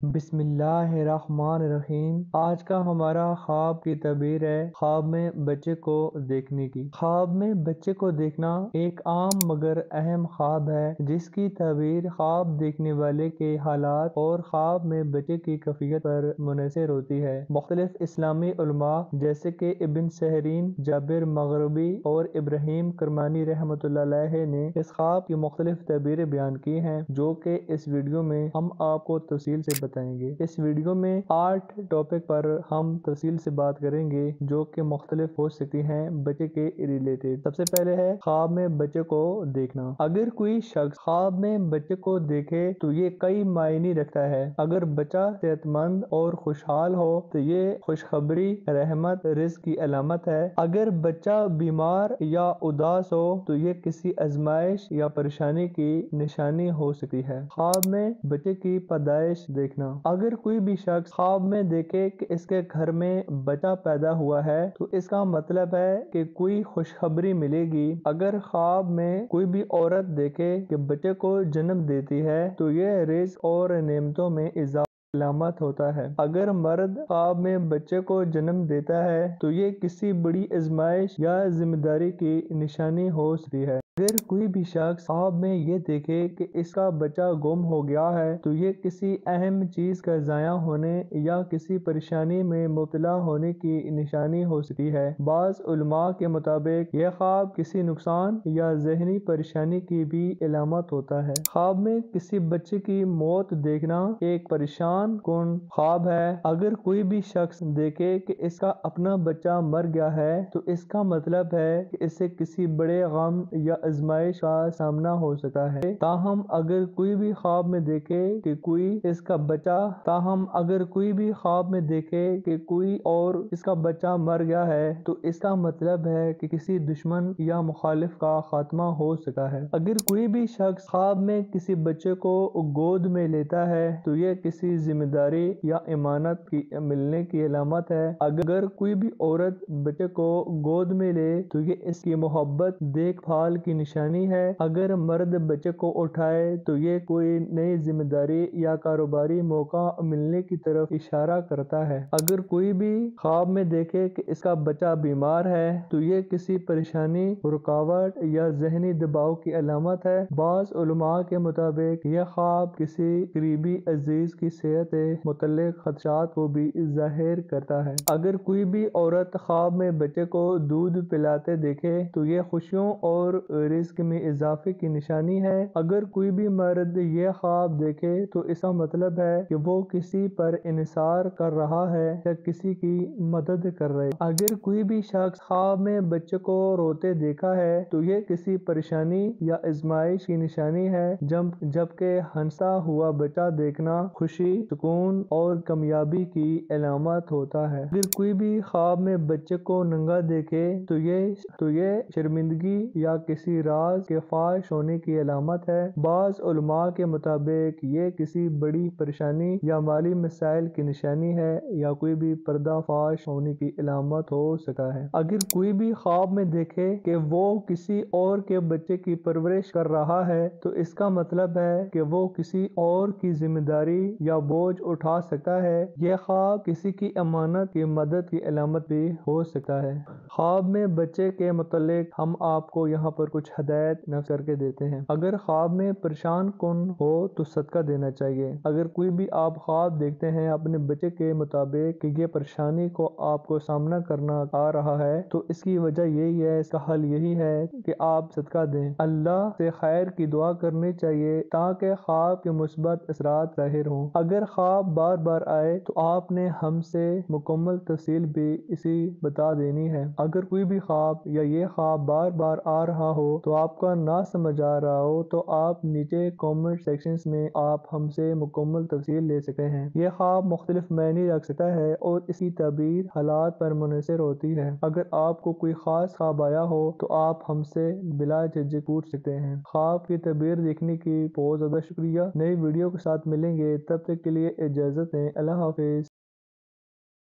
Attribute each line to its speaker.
Speaker 1: بسم اللہ الرحمن الرحیم۔ آج کا ہمارا خواب کی تعبیر ہے خواب میں بچے کو دیکھنے کی۔ خواب میں بچے کو دیکھنا ایک عام مگر اہم خواب ہے جس کی تعبیر خواب دیکھنے والے کے حالات اور خواب میں بچے کی کیفیت پر منحصر ہوتی ہے۔ مختلف اسلامی علماء جیسے کہ ابن سیرین، جابر مغربی اور ابراہیم کرمانی رحمۃ اللہ علیہ نے اس خواب کی مختلف تعبیریں بیان کی ہیں جو کہ اس ویڈیو میں ہم آپ کو تفصیل سے بتائیں گے۔ اس ویڈیو میں 8 ٹاپک پر ہم تفصیل سے بات کریں گے جو کہ مختلف ہو سکتی ہیں بچے کے ریلیٹڈ۔ سب سے پہلے ہے خواب میں بچے کو دیکھنا۔ اگر کوئی شخص خواب میں بچے کو دیکھے تو یہ کئی معنی رکھتا ہے۔ اگر بچہ صحت مند اور خوشحال ہو تو یہ خوشخبری، رحمت، رزق کی علامت ہے۔ اگر بچہ بیمار یا اداس ہو تو یہ کسی آزمائش یا پریشانی کی نشانی ہو سکتی ہے۔ خواب میں بچے کی پیدائش دیکھنا۔ اگر کوئی بھی شخص خواب میں دیکھے کہ اس کے گھر میں بچہ پیدا ہوا ہے تو اس کا مطلب ہے کہ کوئی خوشخبری ملے گی۔ اگر خواب میں کوئی بھی عورت دیکھے کہ بچے کو جنم دیتی ہے تو یہ رزق اور نعمتوں میں اضافہ علامت ہوتا ہے۔ اگر مرد خواب میں بچے کو جنم دیتا ہے تو یہ کسی بڑی آزمائش یا ذمہ داری کی نشانی ہو سکتی ہے۔ اگر کوئی بھی شخص خواب میں یہ دیکھے کہ اس کا بچہ گم ہو گیا ہے تو یہ کسی اہم چیز کا ضائع ہونے یا کسی پریشانی میں مبتلا ہونے کی نشانی ہو سکتی ہے۔ بعض علماء کے مطابق یہ خواب کسی نقصان یا ذہنی پریشانی کی بھی علامت ہوتا ہے۔ خواب میں کسی بچے کی موت دیکھنا ایک پریشان کن خواب ہے۔ اگر کوئی بھی شخص دیکھے کہ اس کا اپنا بچہ مر گیا ہے تو اس کا مطلب ہے کہ اسے کسی بڑے غم یا آزمائش کا سامنا ہو سکتا ہے۔ تاہم اگر کوئی بھی خواب میں دیکھے کہ کوئی اس کا بچہ مر گیا ہے تو اس کا مطلب ہے کہ کسی دشمن یا مخالف کا خاتمہ ہو سکا ہے۔ اگر کوئی بھی شخص خواب میں کسی بچے کو گود میں لیتا ہے تو یہ کسی ذمہ داری یا امانت کی ملنے کی علامت ہے۔ اگر کوئی بھی عورت بچے کو گود میں لے تو یہ اس کی محبت، دیکھ بھال کی نشانی ہے۔ اگر مرد بچے کو اٹھائے تو یہ کوئی نئی ذمہ داری یا کاروباری موقع ملنے کی طرف اشارہ کرتا ہے۔ اگر کوئی بھی خواب میں دیکھے کہ اس کا بچہ بیمار ہے تو یہ کسی پریشانی، رکاوٹ یا ذہنی دباؤ کی علامت ہے۔ بعض علماء کے مطابق یہ خواب کسی قریبی عزیز کی صحت سے متعلق خدشات کو بھی ظاہر کرتا ہے۔ اگر کوئی بھی عورت خواب میں بچے کو دودھ پلاتے دیکھے تو یہ خوشیوں اور رزق میں اضافے کی نشانی ہے۔ اگر کوئی بھی مرد یہ خواب دیکھے تو اس کا مطلب ہے کہ وہ کسی پر انحصار کر رہا ہے یا کسی کی مدد کر رہا ہے۔ اگر کوئی بھی شخص خواب میں بچے کو روتے دیکھا ہے تو یہ کسی پریشانی یا آزمائش کی نشانی ہے، جبکہ ہنسا ہوا بچہ دیکھنا خوشی، سکون اور کامیابی کی علامت ہوتا ہے۔ اگر کوئی بھی خواب میں بچے کو ننگا دیکھے تو یہ شرمندگی یا کسی راز کے فاش ہونے کی علامت ہے۔ بعض علماء کے مطابق یہ کسی بڑی پریشانی یا مالی مسائل کی نشانی ہے یا کوئی بھی پردہ فاش ہونے کی علامت ہو سکتا ہے۔ اگر کوئی بھی خواب میں دیکھے کہ وہ کسی اور کے بچے کی پرورش کر رہا ہے تو اس کا مطلب ہے کہ وہ کسی اور کی ذمہ داری یا بوجھ اٹھا سکتا ہے۔ یہ خواب کسی کی امانت کی مدد کی علامت بھی ہو سکتا ہے۔ خواب میں بچے کے متعلق ہم آپ کو یہاں پر کچھ ہدایت نفذ کر کے دیتے ہیں۔ اگر خواب میں پریشان کن ہو تو صدقہ دینا چاہیے۔ اگر کوئی بھی آپ خواب دیکھتے ہیں اپنے بچے کے مطابق کہ یہ پریشانی کو آپ کو سامنا کرنا آ رہا ہے تو اس کی وجہ یہی ہے، اس کا حل یہی ہے کہ آپ صدقہ دیں۔ اللہ سے خیر کی دعا کرنی چاہیے تاکہ خواب کے مثبت اثرات ظاہر ہوں۔ اگر خواب بار بار آئے تو آپ نے ہم سے مکمل تفصیل بھی اسی بتا دینی ہے۔ اگر کوئی بھی خواب یا یہ خواب بار بار آ رہا ہو تو آپ کا نہ سمجھ آ رہا ہو تو آپ نیچے کامنٹ سیکشنز میں آپ ہم سے مکمل تفصیل لے سکتے ہیں۔ یہ خواب مختلف معنی رکھ سکتا ہے اور اس کی تعبیر حالات پر منحصر ہوتی ہے۔ اگر آپ کو کوئی خاص خواب آیا ہو تو آپ ہم سے بلا جھجک پوچھ سکتے ہیں۔ خواب کی تعبیر دیکھنے کی بہت زیادہ شکریہ۔ نئی ویڈیو کے ساتھ ملیں گے، تب تک کے لیے اجازت دیں۔ اللہ حافظ۔